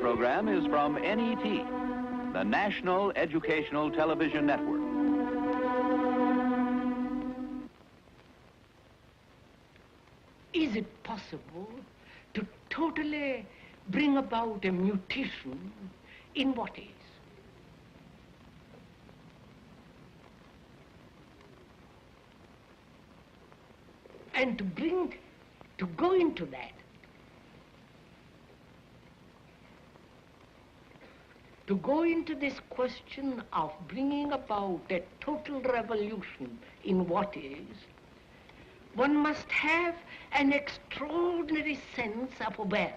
program is from NET, the National Educational Television Network. Is it possible to totally bring about a mutation in what is? And to go into that, to go into this question of bringing about a total revolution in what is, one must have an extraordinary sense of awareness.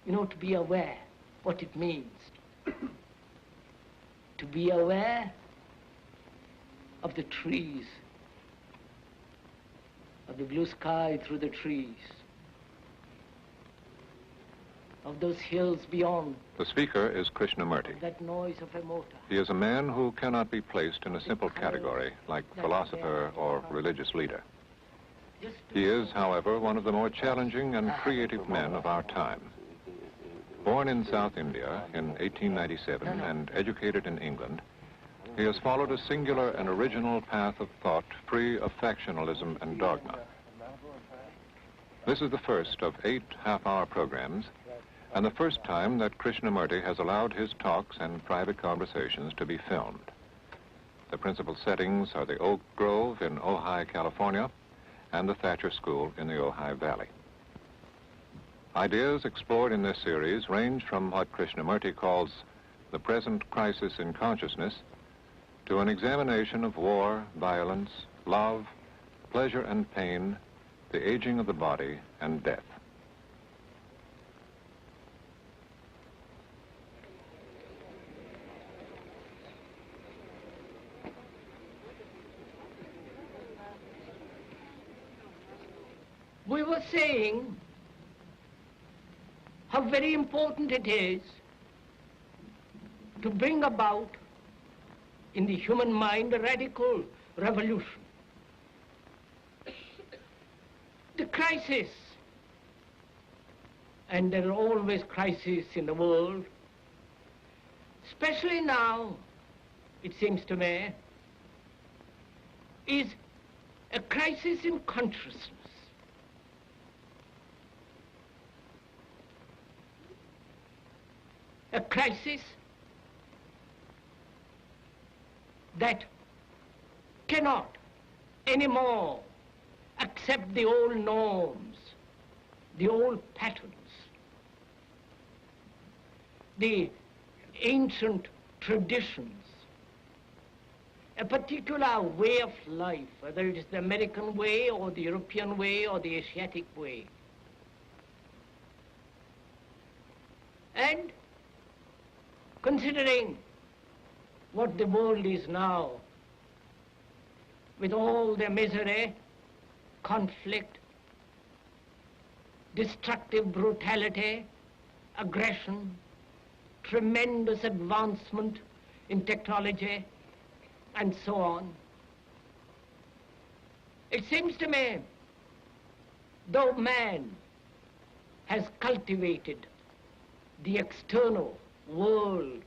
You know, to be aware what it means. To be aware of the trees, of the blue sky through the trees, of those hills beyond. The speaker is Krishnamurti. That noise of a motor. He is a man who cannot be placed in a simple category like philosopher or religious leader. He is, however, one of the more challenging and creative men of our time. Born in South India in 1897 and educated in England, he has followed a singular and original path of thought free of factionalism and dogma. This is the first of 8 half-hour programs, and the first time that Krishnamurti has allowed his talks and private conversations to be filmed. The principal settings are the Oak Grove in Ojai, California, and the Thatcher School in the Ojai Valley. Ideas explored in this series range from what Krishnamurti calls the present crisis in consciousness to an examination of war, violence, love, pleasure and pain, the aging of the body, and death. We were saying how very important it is to bring about in the human mind a radical revolution. The crisis, and there are always crises in the world, especially now, it seems to me, is a crisis in consciousness. A crisis that cannot anymore accept the old norms, the old patterns, the ancient traditions, a particular way of life, whether it is the American way or the European way or the Asiatic way. And considering what the world is now, with all the misery, conflict, destructive brutality, aggression, tremendous advancement in technology, and so on, it seems to me, though man has cultivated the external world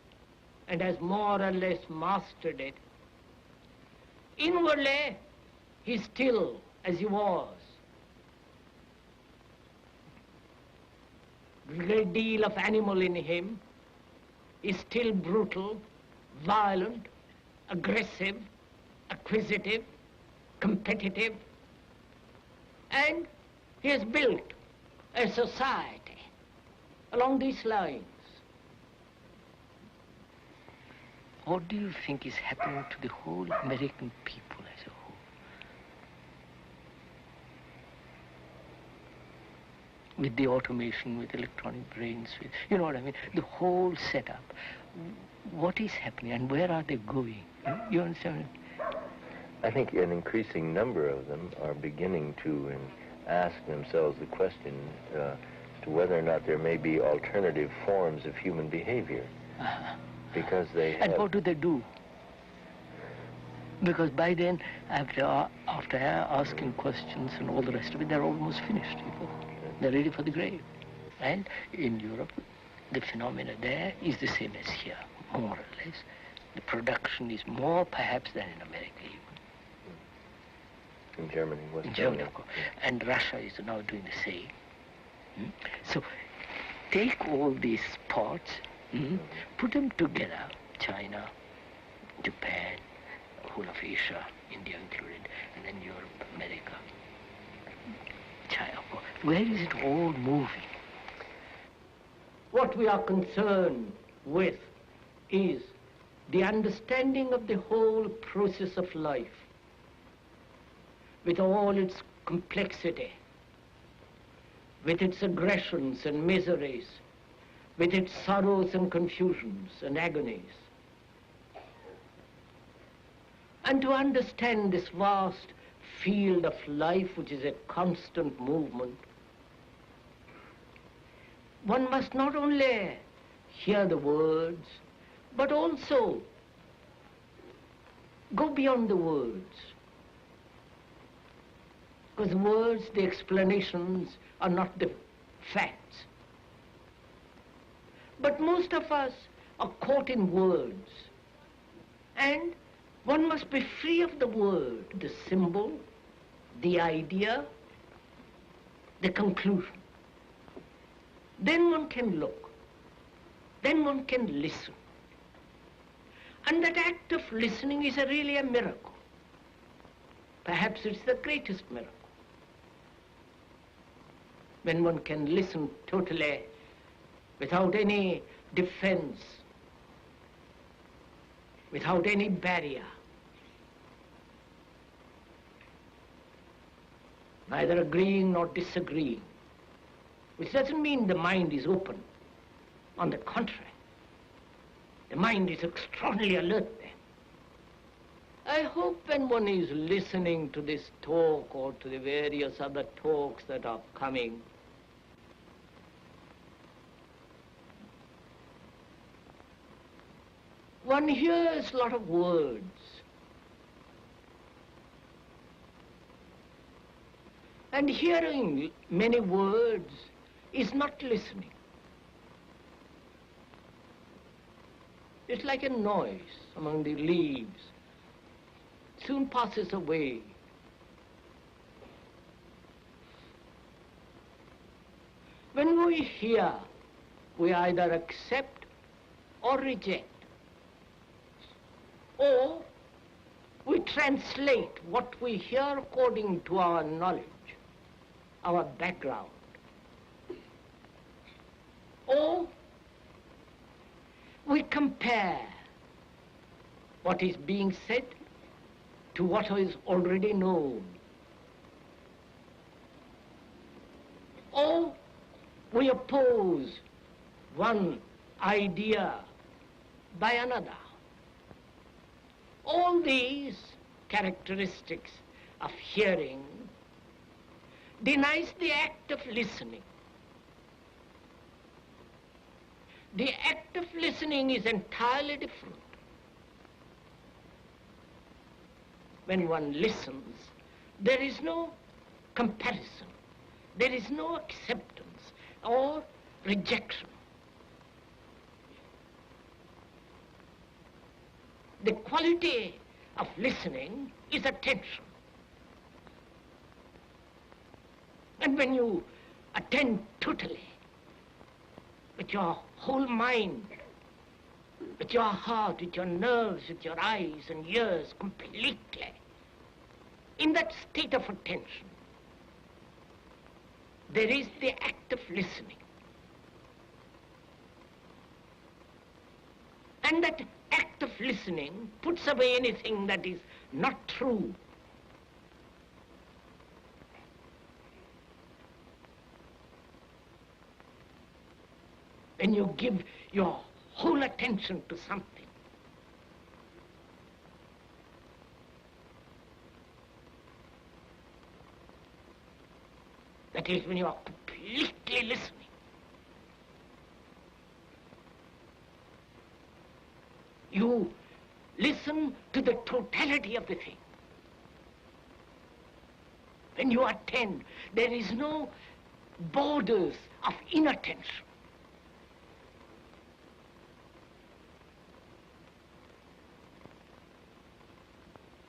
and has more or less mastered it, inwardly he's still as he was. A great deal of animal in him is still brutal, violent, aggressive, acquisitive, competitive, and he has built a society along these lines. What do you think is happening to the whole American people as a whole? With the automation, with electronic brains, with, you know what I mean, the whole setup. What is happening and where are they going? You understand? I think an increasing number of them are beginning to ask themselves the question to whether or not there may be alternative forms of human behavior. Because they have... And what do they do? Because by then, after asking questions and all the rest of it, they're almost finished, you know. They're ready for the grave. And in Europe, the phenomena there is the same as here, more or less. The production is more perhaps than in America even. In Germany, in Germany, of course. And Russia is now doing the same. So take all these spots, put them together, China, Japan, whole of Asia, India included, and then Europe, America, China. Where is it all moving? What we are concerned with is the understanding of the whole process of life, with all its complexity, with its aggressions and miseries, with its sorrows and confusions and agonies. And to understand this vast field of life, which is a constant movement, one must not only hear the words, but also go beyond the words. Because the words, the explanations, are not the facts. But most of us are caught in words. And one must be free of the word, the symbol, the idea, the conclusion. Then one can look. Then one can listen. And that act of listening is really a miracle. Perhaps it's the greatest miracle. When one can listen totally, without any defense, without any barrier, neither agreeing nor disagreeing, which doesn't mean the mind is open. On the contrary, the mind is extraordinarily alert then. I hope when one is listening to this talk or to the various other talks that are coming, one hears a lot of words. And hearing many words is not listening. It's like a noise among the leaves. Soon passes away. When we hear, we either accept or reject. Or we translate what we hear according to our knowledge, our background. Or we compare what is being said to what is already known. Or we oppose one idea by another. All these characteristics of hearing denies the act of listening. The act of listening is entirely different. When one listens, there is no comparison, there is no acceptance or rejection. The quality of listening is attention. And when you attend totally, with your whole mind, with your heart, with your nerves, with your eyes and ears completely, in that state of attention, there is the act of listening. And that act of listening puts away anything that is not true. When you give your whole attention to something, that is when you are completely listening. You listen to the totality of the thing. When you attend, there is no borders of inattention.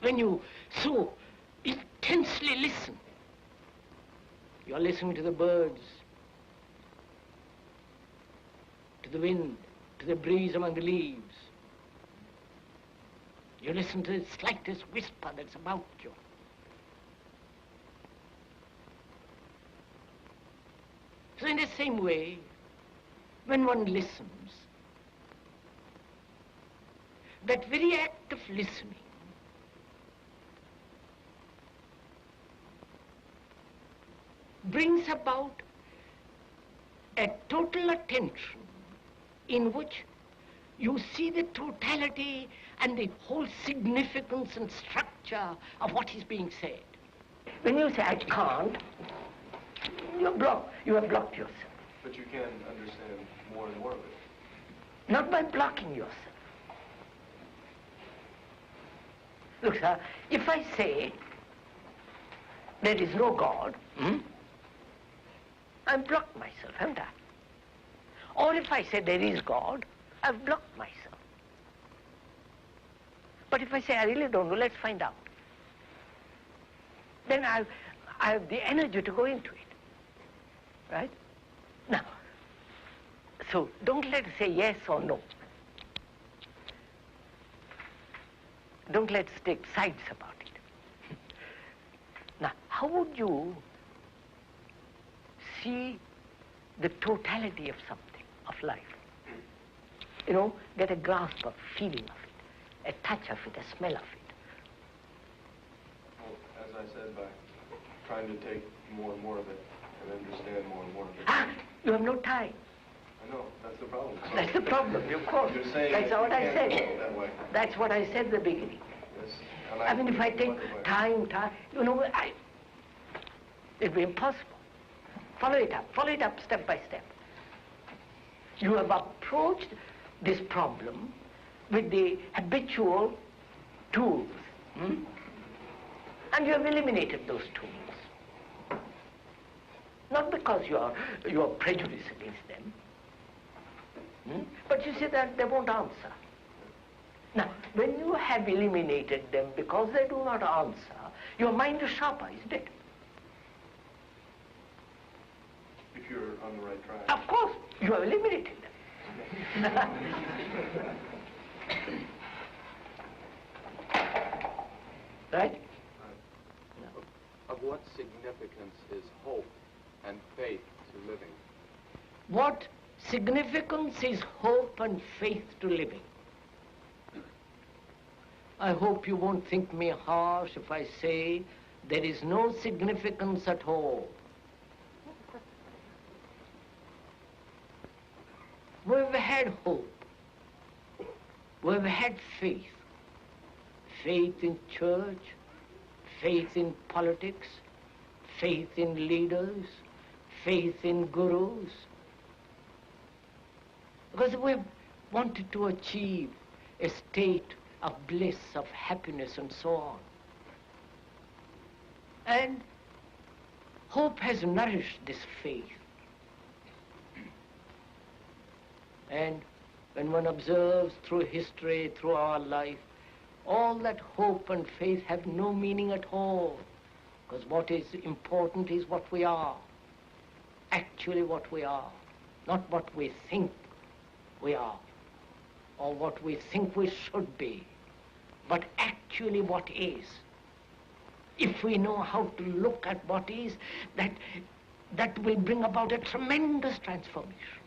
When you so intensely listen, you're listening to the birds, to the wind, to the breeze among the leaves. You listen to the slightest whisper that's about you. So in the same way, when one listens, that very act of listening brings about a total attention in which you see the totality and the whole significance and structure of what is being said. When you say, I can't, you have blocked yourself. But you can understand more and more of it. Not by blocking yourself. Look, sir, if I say there is no God, I've blocked myself, haven't I? Or if I say there is God, I've blocked myself. But if I say I really don't know, let's find out. Then I have the energy to go into it. Right? Now, so don't let's say yes or no. Don't let's take sides about it. Now, how would you see the totality of something, of life? You know, get a grasp of, feeling of it, a touch of it, a smell of it. Well, as I said, by trying to take more and more of it and understand more and more of it. Ah, you have no time. I know, that's the problem. That's the problem, of course. You're saying that's that what you I can't said. go that way. That's what I said at the beginning. Yes. I mean, if I take time, you know, it'd be impossible. Follow it up step by step. You have approached this problem with the habitual tools, and you have eliminated those tools. Not because you are prejudiced against them, but you see that they won't answer. Now, when you have eliminated them because they do not answer, your mind is sharper, isn't it? If you're on the right track. Of course, you have eliminated them. Right? Of what significance is hope and faith to living? What significance is hope and faith to living? I hope you won't think me harsh if I say there is no significance at all. We've had hope. We've had faith. Faith in church, faith in politics, faith in leaders, faith in gurus. Because we've wanted to achieve a state of bliss, of happiness, and so on. And hope has nourished this faith. And when one observes through history, through our life, all that hope and faith have no meaning at all. Because what is important is what we are. Actually what we are. Not what we think we are. Or what we think we should be. But actually what is. If we know how to look at what is, that will bring about a tremendous transformation.